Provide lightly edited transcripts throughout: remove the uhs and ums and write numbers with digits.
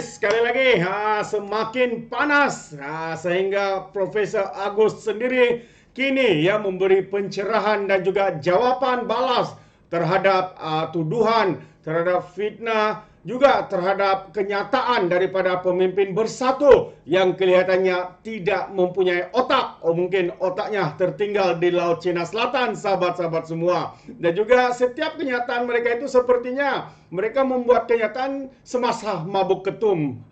sekali lagi semakin panas sehingga Profesor Agus sendiri kini memberi pencerahan dan juga jawaban balas terhadap tuduhan, terhadap fitnah, juga terhadap kenyataan daripada pemimpin bersatu yang kelihatannya tidak mempunyai otak. Mungkin otaknya tertinggal di Laut Cina Selatan, sahabat-sahabat semua. Dan juga setiap kenyataan mereka itu sepertinya mereka membuat kenyataan semasa mabuk ketum.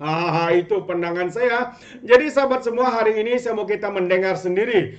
Itu pandangan saya. Jadi sahabat semua, hari ini saya mau kita mendengar sendiri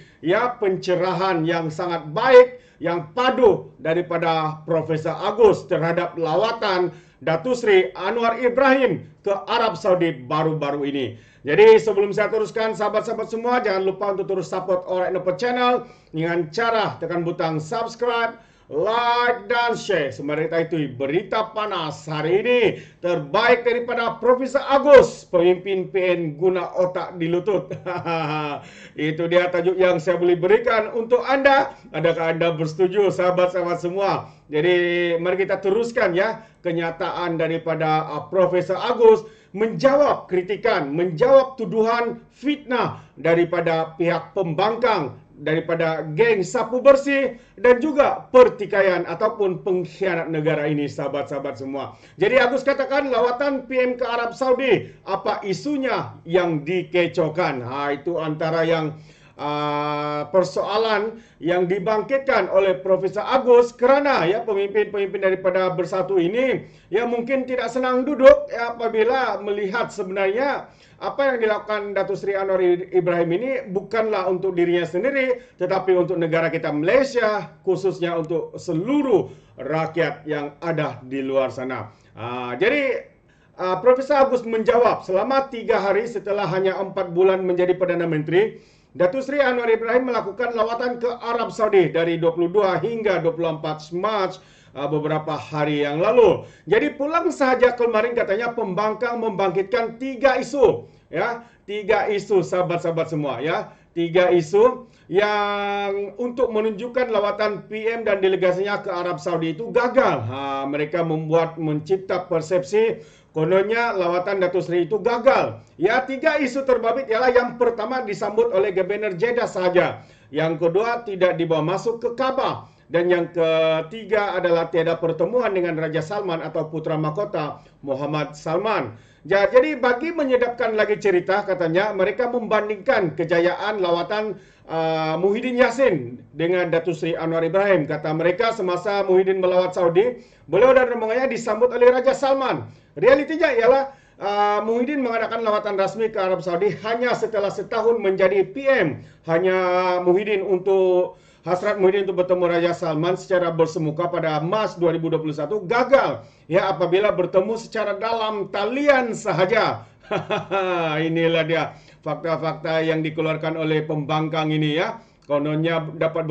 pencerahan yang sangat baik, yang padu daripada Profesor Agus terhadap lawatan Datuk Seri Anwar Ibrahim ke Arab Saudi baru-baru ini. Jadi sebelum saya teruskan, sahabat-sahabat semua, jangan lupa untuk terus support Alright Nepal Channel dengan cara tekan butang subscribe, like dan share. Semari kita itu berita panas hari ini terbaik daripada Profesor Agus, pemimpin PN guna otak di lutut. Itu dia tajuk yang saya boleh berikan untuk Anda. Adakah Anda bersetuju, sahabat-sahabat semua? Jadi mari kita teruskan kenyataan daripada Profesor Agus menjawab kritikan, menjawab tuduhan fitnah daripada pihak pembangkang, daripada geng sapu bersih dan juga pertikaian ataupun pengkhianat negara ini, sahabat-sahabat semua. Jadi Agus katakan lawatan PM ke Arab Saudi, apa isunya yang dikecohkan? Itu antara yang persoalan yang dibangkitkan oleh Profesor Agus kerana pemimpin-pemimpin daripada bersatu ini mungkin tidak senang duduk apabila melihat sebenarnya apa yang dilakukan Datuk Seri Anwar Ibrahim ini bukanlah untuk dirinya sendiri, tetapi untuk negara kita Malaysia, khususnya untuk seluruh rakyat yang ada di luar sana. Jadi Profesor Agus menjawab, selama 3 hari setelah hanya 4 bulan menjadi Perdana Menteri, Datuk Seri Anwar Ibrahim melakukan lawatan ke Arab Saudi dari 22 hingga 24 Mac beberapa hari yang lalu. Jadi pulang sahaja kemarin katanya pembangkang membangkitkan 3 isu. 3 isu, sahabat-sahabat semua. 3 isu yang untuk menunjukkan lawatan PM dan delegasinya ke Arab Saudi itu gagal. Mereka mencipta persepsi kononnya lawatan Datuk Seri itu gagal. 3 isu terbabit ialah yang pertama disambut oleh Gubernur Jeddah sahaja. Yang kedua tidak dibawa masuk ke Kaabah. Dan yang ketiga adalah tiada pertemuan dengan Raja Salman atau Putra Mahkota Muhammad Salman. Jadi bagi menyedapkan lagi cerita, katanya mereka membandingkan kejayaan lawatan Muhyiddin Yassin dengan Datuk Seri Anwar Ibrahim. Kata mereka semasa Muhyiddin melawat Saudi, beliau dan rombongannya disambut oleh Raja Salman. Realitinya ialah Muhyiddin mengadakan lawatan rasmi ke Arab Saudi hanya setelah setahun menjadi PM. Hasrat Muhyiddin untuk bertemu Raja Salman secara bersemuka pada Mac 2021 gagal apabila bertemu secara dalam talian sahaja. Inilah dia fakta-fakta yang dikeluarkan oleh pembangkang ini Kononnya dapat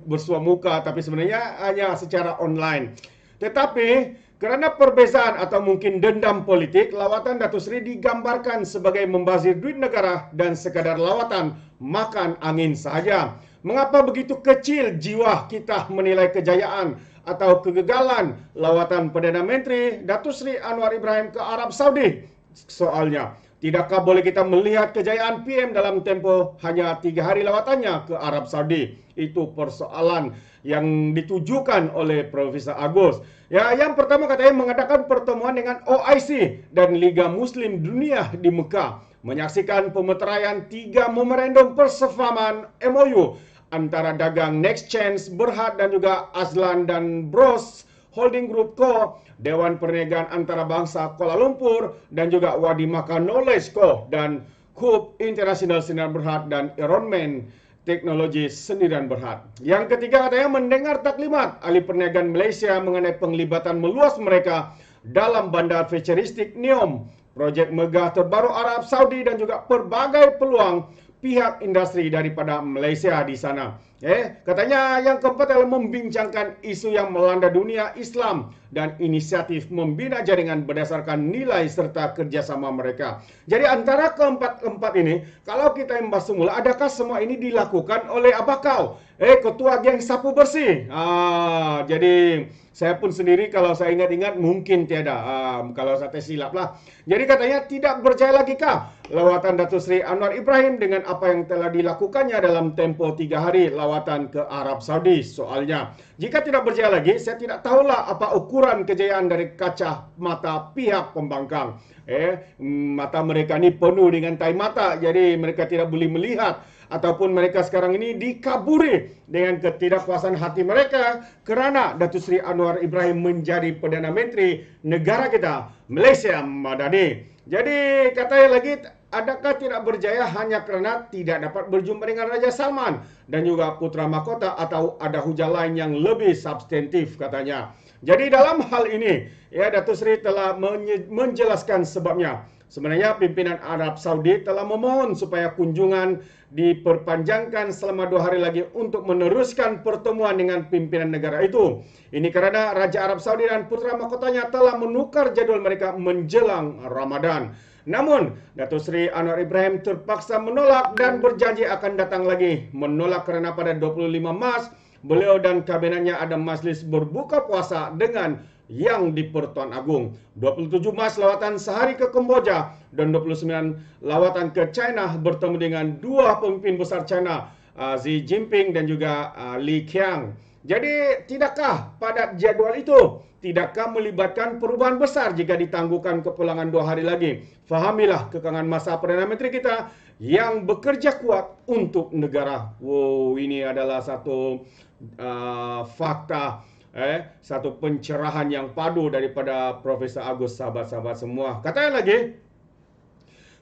bersua muka tapi sebenarnya hanya secara online. Tetapi kerana perbezaan atau mungkin dendam politik, lawatan Datuk Seri digambarkan sebagai membazir duit negara dan sekadar lawatan makan angin sahaja. Mengapa begitu kecil jiwa kita menilai kejayaan atau kegagalan lawatan Perdana Menteri Datuk Seri Anwar Ibrahim ke Arab Saudi? Soalnya, tidakkah boleh kita melihat kejayaan PM dalam tempoh hanya 3 hari lawatannya ke Arab Saudi? Itu persoalan yang ditujukan oleh Profesor Agus. Yang pertama katanya mengadakan pertemuan dengan OIC dan Liga Muslim Dunia di Mekah. Menyaksikan pemeteraian 3 memorandum persefahaman MOU antara dagang Next Chance, Berhad dan juga Azlan dan Bros Holding Group Co, Dewan Perniagaan Antarabangsa Kuala Lumpur dan juga Wadi Makan Knowledge Co dan Hub International Sdn Berhad dan Environment Teknologi Sdn Berhad. Yang ketiga katanya mendengar taklimat ahli perniagaan Malaysia mengenai penglibatan meluas mereka dalam bandar futuristik NEOM, projek megah terbaru Arab Saudi dan juga pelbagai peluang pihak industri daripada Malaysia di sana. Katanya yang keempat adalah membincangkan isu yang melanda dunia Islam dan inisiatif membina jaringan berdasarkan nilai serta kerjasama mereka. Jadi antara keempat ini, kalau kita membahas semula, adakah semua ini dilakukan oleh Abakau? Ketua geng sapu bersih. Jadi saya pun sendiri kalau saya ingat-ingat mungkin tiada. Kalau saya silap lah. Jadi katanya tidak berjaya lagi kah lawatan Datuk Seri Anwar Ibrahim dengan apa yang telah dilakukannya dalam tempoh 3 hari lawatan ke Arab Saudi soalnya. Jika tidak berjaya lagi, saya tidak tahulah apa ukuran kejayaan dari kaca mata pihak pembangkang. Mata mereka ni penuh dengan tai mata, jadi mereka tidak boleh melihat, ataupun mereka sekarang ini dikaburi dengan ketidakpuasan hati mereka kerana Datuk Seri Anwar Ibrahim menjadi Perdana Menteri negara kita, Malaysia Madani. Jadi katanya lagi, adakah tidak berjaya hanya kerana tidak dapat berjumpa dengan Raja Salman dan juga Putra Mahkota, atau ada hujah lain yang lebih substantif katanya. Jadi dalam hal ini, Datuk Seri telah menjelaskan sebabnya. Sebenarnya pimpinan Arab Saudi telah memohon supaya kunjungan diperpanjangkan selama 2 hari lagi untuk meneruskan pertemuan dengan pimpinan negara itu. Ini kerana Raja Arab Saudi dan Putra Mahkotanya telah menukar jadual mereka menjelang Ramadan. Namun, Datuk Seri Anwar Ibrahim terpaksa menolak dan berjanji akan datang lagi. Menolak kerana pada 25 Mac, beliau dan kabinetnya ada majlis berbuka puasa dengan Yang di-Pertuan Agong. 27 Mac lawatan sehari ke Kemboja dan 29 lawatan ke China bertemu dengan dua pemimpin besar China, Xi Jinping dan juga Li Qiang. Jadi, tidakkah pada jadual itu tidakkah melibatkan perubahan besar jika ditangguhkan kepulangan 2 hari lagi? Fahamilah kekangan masa Perdana Menteri kita yang bekerja kuat untuk negara. Wow, ini adalah satu fakta, satu pencerahan yang padu daripada Profesor Agus, sahabat-sahabat semua. Katanya lagi,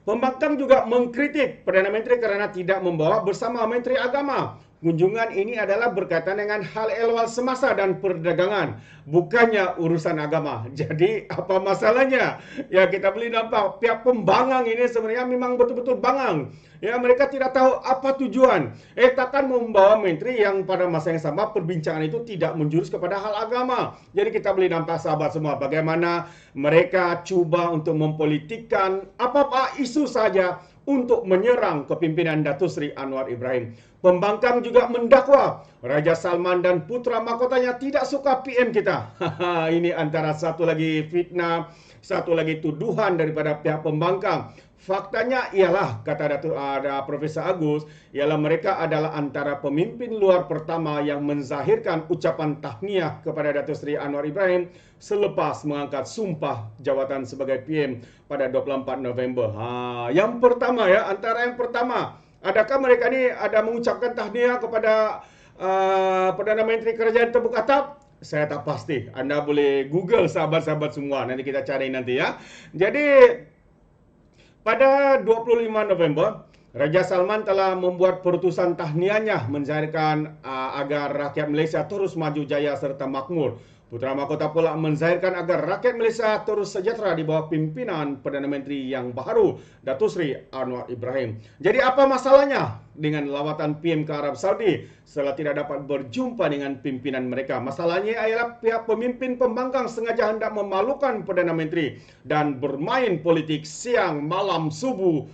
pembangkang juga mengkritik Perdana Menteri kerana tidak membawa bersama Menteri Agama. Kunjungan ini adalah berkaitan dengan hal ehwal semasa dan perdagangan, bukannya urusan agama. Jadi apa masalahnya? Ya, kita boleh nampak pihak pembangkang ini sebenarnya memang betul-betul bangang. Ya, mereka tidak tahu apa tujuan. Takkan membawa menteri yang pada masa yang sama perbincangan itu tidak menjurus kepada hal agama. Jadi kita boleh nampak, sahabat semua, bagaimana mereka cuba untuk mempolitikkan apa-apa isu saja untuk menyerang kepimpinan Datuk Seri Anwar Ibrahim. Pembangkang juga mendakwa Raja Salman dan Putra Mahkotanya tidak suka PM kita. Ini antara satu lagi fitnah, satu lagi tuduhan daripada pihak pembangkang. Faktanya ialah, kata Profesor Agus, ialah mereka adalah antara pemimpin luar pertama yang menzahirkan ucapan tahniah kepada Datuk Seri Anwar Ibrahim selepas mengangkat sumpah jawatan sebagai PM pada 24 November. Yang pertama, antara yang pertama. Adakah mereka ni ada mengucapkan tahniah kepada Perdana Menteri Kerajaan Tebuk Atap? Saya tak pasti. Anda boleh Google, sahabat-sahabat semua. Nanti kita cari nanti ya. Jadi, pada 25 November, Raja Salman telah membuat perutusan tahniahnya menzahirkan agar rakyat Malaysia terus maju jaya serta makmur. Putra Mahkota pula menzahirkan agar rakyat Malaysia terus sejahtera di bawah pimpinan Perdana Menteri yang baru, Datuk Seri Anwar Ibrahim. Jadi apa masalahnya dengan lawatan PM ke Arab Saudi setelah tidak dapat berjumpa dengan pimpinan mereka? Masalahnya ialah pihak pemimpin pembangkang sengaja hendak memalukan Perdana Menteri dan bermain politik siang, malam, subuh,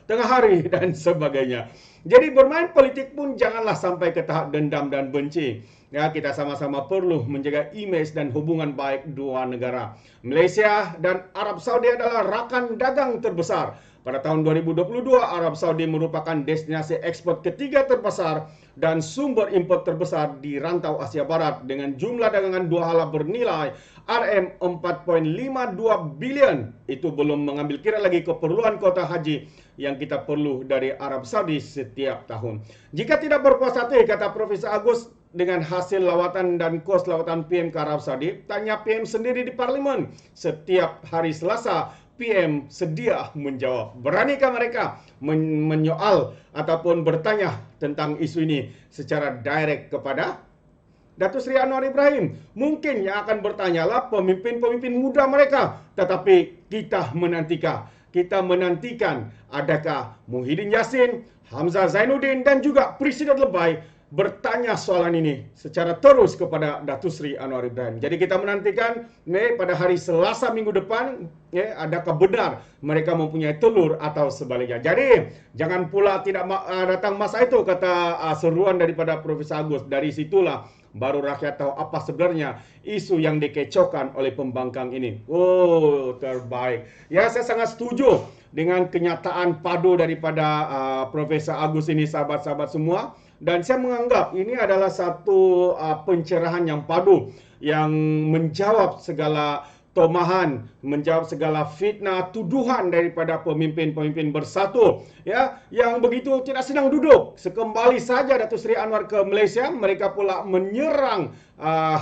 tengah hari dan sebagainya. Jadi bermain politik pun janganlah sampai ke tahap dendam dan benci. Ya, kita sama-sama perlu menjaga imej dan hubungan baik dua negara. Malaysia dan Arab Saudi adalah rakan dagang terbesar. Pada tahun 2022, Arab Saudi merupakan destinasi ekspor ketiga terbesar dan sumber import terbesar di rantau Asia Barat dengan jumlah dagangan dua hala bernilai RM4.52 bilion. Itu belum mengambil kira lagi keperluan kota haji yang kita perlu dari Arab Saudi setiap tahun. Jika tidak berpuas hati, kata Profesor Agus, dengan hasil lawatan dan kos lawatan PM ke Arab Saudi, tanya PM sendiri di Parlimen. Setiap hari Selasa, PM sedia menjawab. Beranikah mereka menyoal ataupun bertanya tentang isu ini secara direct kepada Datuk Seri Anwar Ibrahim? Mungkin yang akan bertanyalah pemimpin-pemimpin muda mereka. Tetapi kita menantikan adakah Muhyiddin Yassin, Hamzah Zainuddin dan juga Presiden Lebay bertanya soalan ini secara terus kepada Datuk Seri Anwar Ibrahim. Jadi kita menantikan pada hari Selasa minggu depan, adakah benar mereka mempunyai telur atau sebaliknya. Jadi jangan pula tidak datang masa itu, kata seruan daripada Profesor Agus. Dari situlah baru rakyat tahu apa sebenarnya isu yang dikecohkan oleh pembangkang ini. Oh, terbaik. Ya, saya sangat setuju dengan kenyataan padu daripada Profesor Agus ini, sahabat-sahabat semua. Dan saya menganggap ini adalah satu pencerahan yang padu yang menjawab segala tomahan, menjawab segala fitnah, tuduhan daripada pemimpin-pemimpin bersatu, ya, yang begitu tidak senang duduk. Sekembali saja Datuk Seri Anwar ke Malaysia, mereka pula menyerang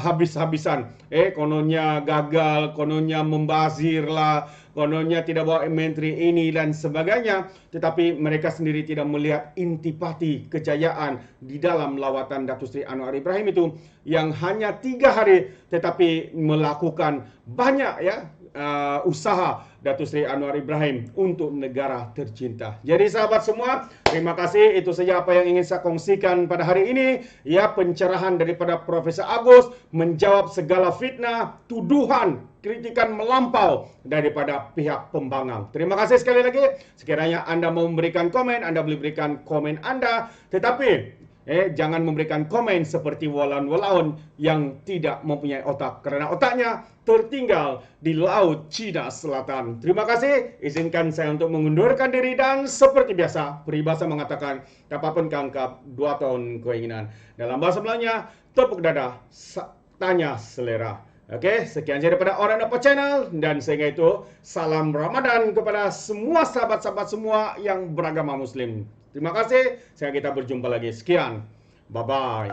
habis-habisan. Kononnya gagal, kononnya membazirlah, kononnya tidak bawa menteri ini dan sebagainya. Tetapi mereka sendiri tidak melihat intipati kejayaan di dalam lawatan Datuk Seri Anwar Ibrahim itu, yang hanya 3 hari tetapi melakukan banyak usaha Datuk Seri Anwar Ibrahim untuk negara tercinta. Jadi sahabat semua, terima kasih. Itu saja apa yang ingin saya kongsikan pada hari ini. Ya, pencerahan daripada Profesor Agus menjawab segala fitnah, tuduhan, kritikan melampau daripada pihak pembangkang. Terima kasih sekali lagi. Sekiranya Anda mau memberikan komen, Anda boleh berikan komen Anda. Tetapi jangan memberikan komen seperti walaun-walaun yang tidak mempunyai otak, kerana otaknya tertinggal di Laut Cina Selatan. Terima kasih. Izinkan saya untuk mengundurkan diri dan seperti biasa, peribahasa mengatakan, apapun kangkap, 2 tahun keinginan. Dalam bahasa Melayunya, tepuk dada, tanya selera. Oke, sekian saja daripada Orang Dapat Channel, dan sehingga itu salam Ramadan kepada semua sahabat-sahabat semua yang beragama Muslim. Terima kasih. Sekarang kita berjumpa lagi. Sekian. Bye-bye.